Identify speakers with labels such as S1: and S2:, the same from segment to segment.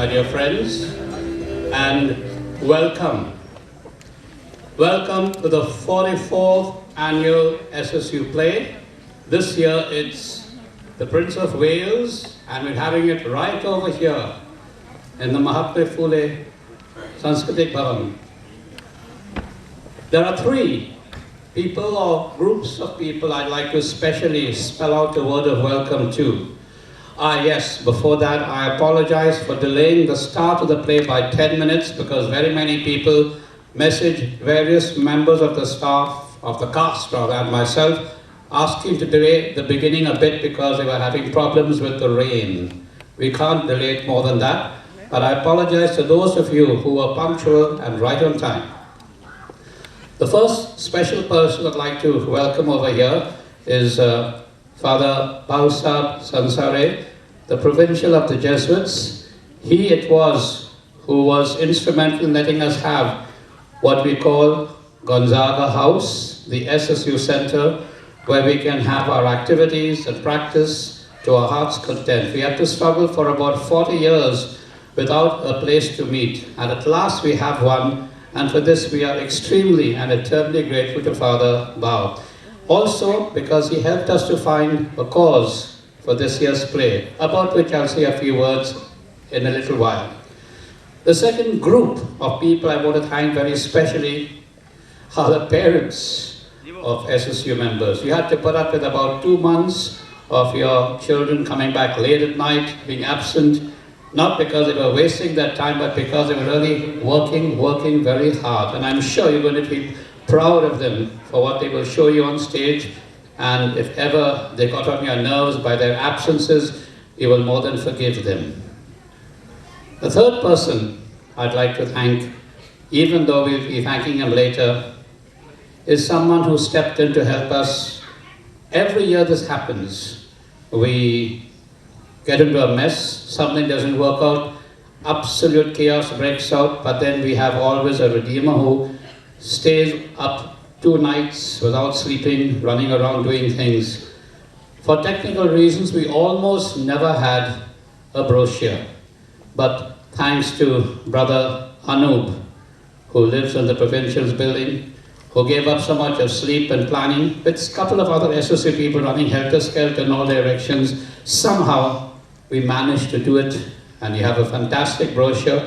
S1: my dear friends, and welcome. Welcome to the 44th annual SSU play. This year it's the Prince of Wales, and we're having it right over here in the Mahatma Phule Sanskritik Bhavan. There are three people or groups of people I'd like to especially spell out a word of welcome to. Yes, before that I apologize for delaying the start of the play by 10 minutes because very many people messaged various members of the staff, of the cast rather, and myself, asking to delay the beginning a bit because they were having problems with the rain. We can't delay it more than that, but I apologize to those of you who were punctual and right on time. The first special person I'd like to welcome over here is Father Bausab Sansare, the Provincial of the Jesuits. He it was who was instrumental in letting us have what we call Gonzaga House, the SSU Center, where we can have our activities and practice to our heart's content. We had to struggle for about 40 years without a place to meet, and at last we have one, and for this we are extremely and eternally grateful to Father Bao. Also because he helped us to find a cause for this year's play, about which I'll say a few words in a little while. The second group of people I want to thank very specially are the parents of SSU members. You had to put up with about 2 months of your children coming back late at night, being absent, not because they were wasting their time, but because they were really working very hard. And I'm sure you're going to be proud of them for what they will show you on stage. And if ever they got on your nerves by their absences, you will more than forgive them. The third person I'd like to thank, even though we'll be thanking him later, is someone who stepped in to help us. Every year this happens. We get into a mess, something doesn't work out, absolute chaos breaks out, but then we have always a Redeemer who stays up 2 nights without sleeping, running around doing things. For technical reasons, we almost never had a brochure. But thanks to Brother Anub, who lives in the Provincial's building, who gave up so much of sleep and planning, with a couple of other SSU people running helter-skelter in all directions, somehow we managed to do it, and you have a fantastic brochure,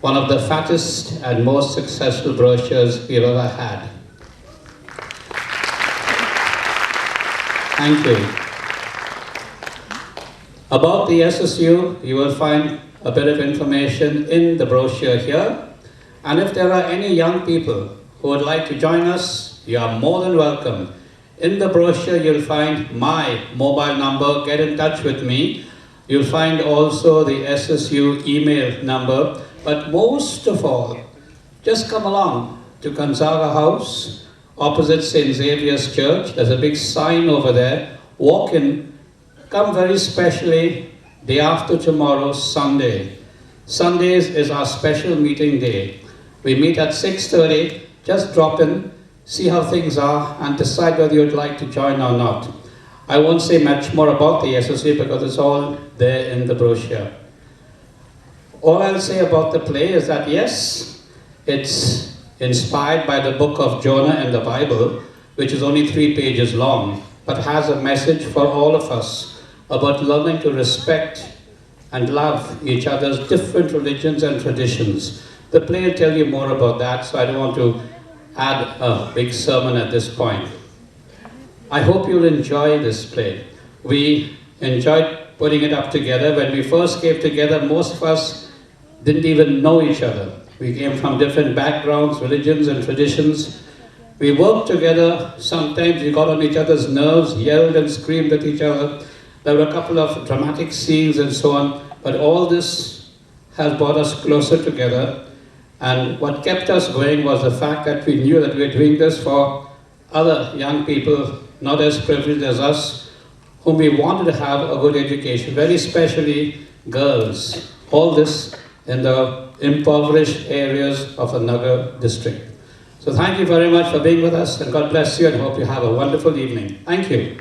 S1: one of the fattest and most successful brochures we've ever had. Thank you. About the SSU, you will find a bit of information in the brochure here. And if there are any young people who would like to join us, you are more than welcome. In the brochure, you'll find my mobile number. Get in touch with me. You'll find also the SSU email number. But most of all, just come along to Gonzaga House, opposite St. Xavier's Church. There's a big sign over there. Walk in. Come very specially day after tomorrow, Sunday. Sundays is our special meeting day. We meet at 6:30. Just drop in, see how things are, and decide whether you'd like to join or not. I won't say much more about the SSU because it's all there in the brochure. All I'll say about the play is that yes, it's inspired by the book of Jonah in the Bible, which is only 3 pages long, but has a message for all of us about learning to respect and love each other's different religions and traditions. The play will tell you more about that, so I don't want to add a big sermon at this point. I hope you'll enjoy this play. We enjoyed putting it up together. When we first came together, most of us didn't even know each other. We came from different backgrounds, religions, and traditions. We worked together. Sometimes we got on each other's nerves, yelled and screamed at each other. There were a couple of dramatic scenes and so on, but all this has brought us closer together. And what kept us going was the fact that we knew that we were doing this for other young people, not as privileged as us, whom we wanted to have a good education, very especially girls. All this in the impoverished areas of the Nagar district. So thank you very much for being with us, and God bless you, and hope you have a wonderful evening. Thank you.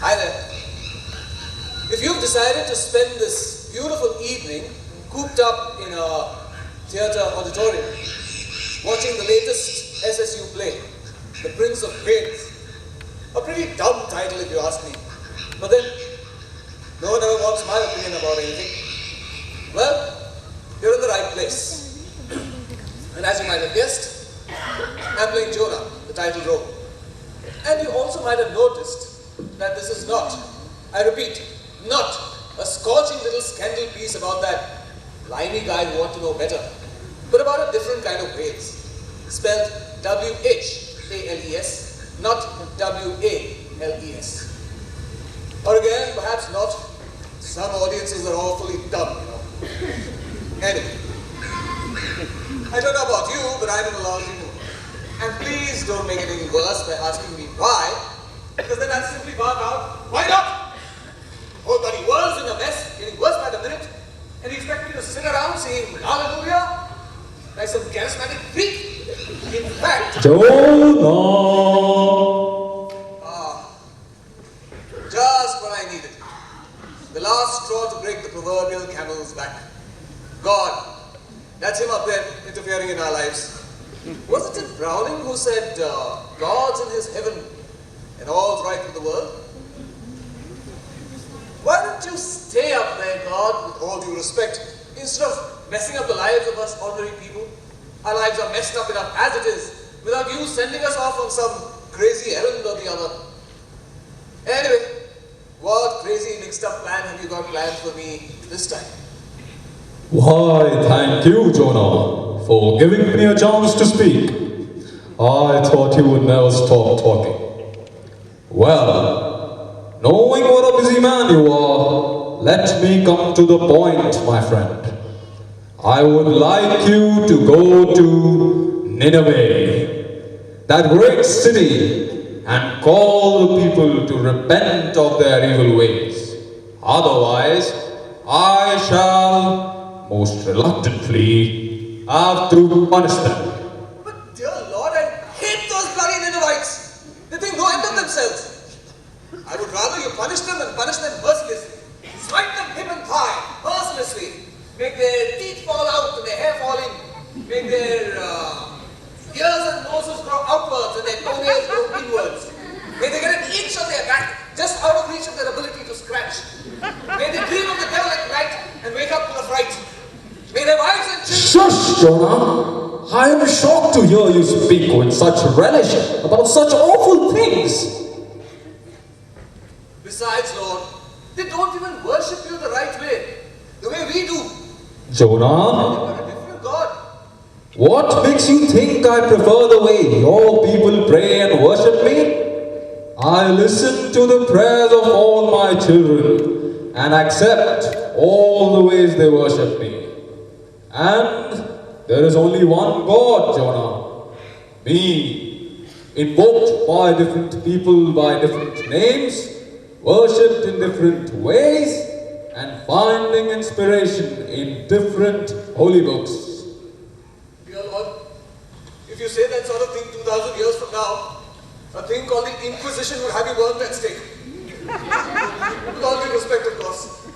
S2: Hi there. If you've decided to spend this beautiful evening cooped up in a theatre auditorium, watching the latest SSU play, The Prince of Wales, a pretty dumb title if you ask me, but then no one ever wants my opinion about anything. Well, you're in the right place. And as you might have guessed, I'm playing Jonah, the title role. And you also might have noticed that this is not, I repeat, not a scorching little scandal piece about that limey guy who ought to know better, but about a different kind of Wales, spelled W-H-A-L-E-S, not W-A-L-E-S. Or again, perhaps not. Some audiences are awfully dumb, you know. Anyway, I don't know about you, but I'm in a lousy mood. And please don't make it any worse by asking me why, because then I'll simply bark out, why not? Whole bloody world's in a mess, getting worse by the minute, and you expect me to sit around saying hallelujah like some charismatic freak? In fact,
S3: Jonah!
S2: just what I needed. The last straw to break the proverbial camel's back. God. That's him up there interfering in our lives. Wasn't it Browning who said, God's in his heaven and all's right with the world? Why don't you stay up there, God, with all due respect, instead of messing up the lives of us ordinary people? Our lives are messed up enough as it is, without you sending us off on some crazy errand or the other. Anyway, what crazy mixed up plan have you got planned for me this time?
S3: Why, thank you, Jonah, for giving me a chance to speak. I thought you would never stop talking. Well, knowing what a busy man you are, let me come to the point, my friend. I would like you to go to Nineveh, that great city, and call the people to repent of their evil ways. Otherwise, I shall, most reluctantly, have to punish them.
S2: But dear Lord, I hate those bloody Ninevites. They think no end of themselves. I would rather you punish them and punish them mercilessly. Smite them hip and thigh, mercilessly. Make their teeth fall out and their hair fall in. Make their ears and noses grow outwards and their toenails grow inwards. May they get an inch on their back, just out of reach of their ability to scratch. May they dream of the devil at night and wake up with a fright. May their wives and children...
S3: Shush, Jonah! I am shocked to hear you speak with such relish about such awful things.
S2: Besides, Lord, they don't even worship you the right way, the way we do.
S3: Jonah?
S2: They've got a different God.
S3: What makes you think I prefer the way your people pray and worship me? I listen to the prayers of all my children and accept all the ways they worship me. And there is only one God, Jonah. Me, invoked by different people by different names, worshipped in different ways, and finding inspiration in different holy books.
S2: Dear Lord, if you say that sort of thing 2,000 years from now, a thing called the Inquisition would have you burned at stake. With all due respect, of course.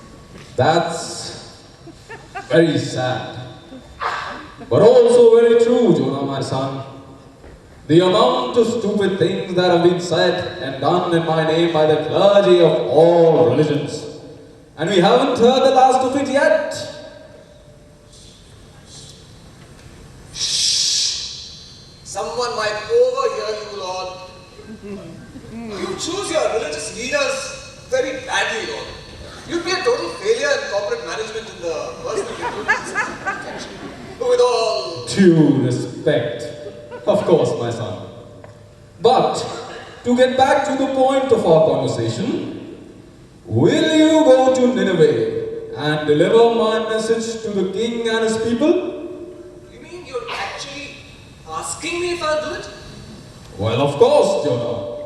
S3: That's very sad. But also very true, Jonah, my son. The amount of stupid things that have been said and done in my name by the clergy of all religions. And we haven't heard the last of it yet.
S2: Someone might overhear you, Lord. You choose your religious leaders very badly, Lord. You'd be a total failure in corporate management in the personal recruitment. With all
S3: Due respect. Of course, my son. But, to get back to the point of our conversation, will you go to Nineveh and deliver my message to the king and his people?
S2: You mean you're actually asking me if I'll do it?
S3: Well, of course, Jonah.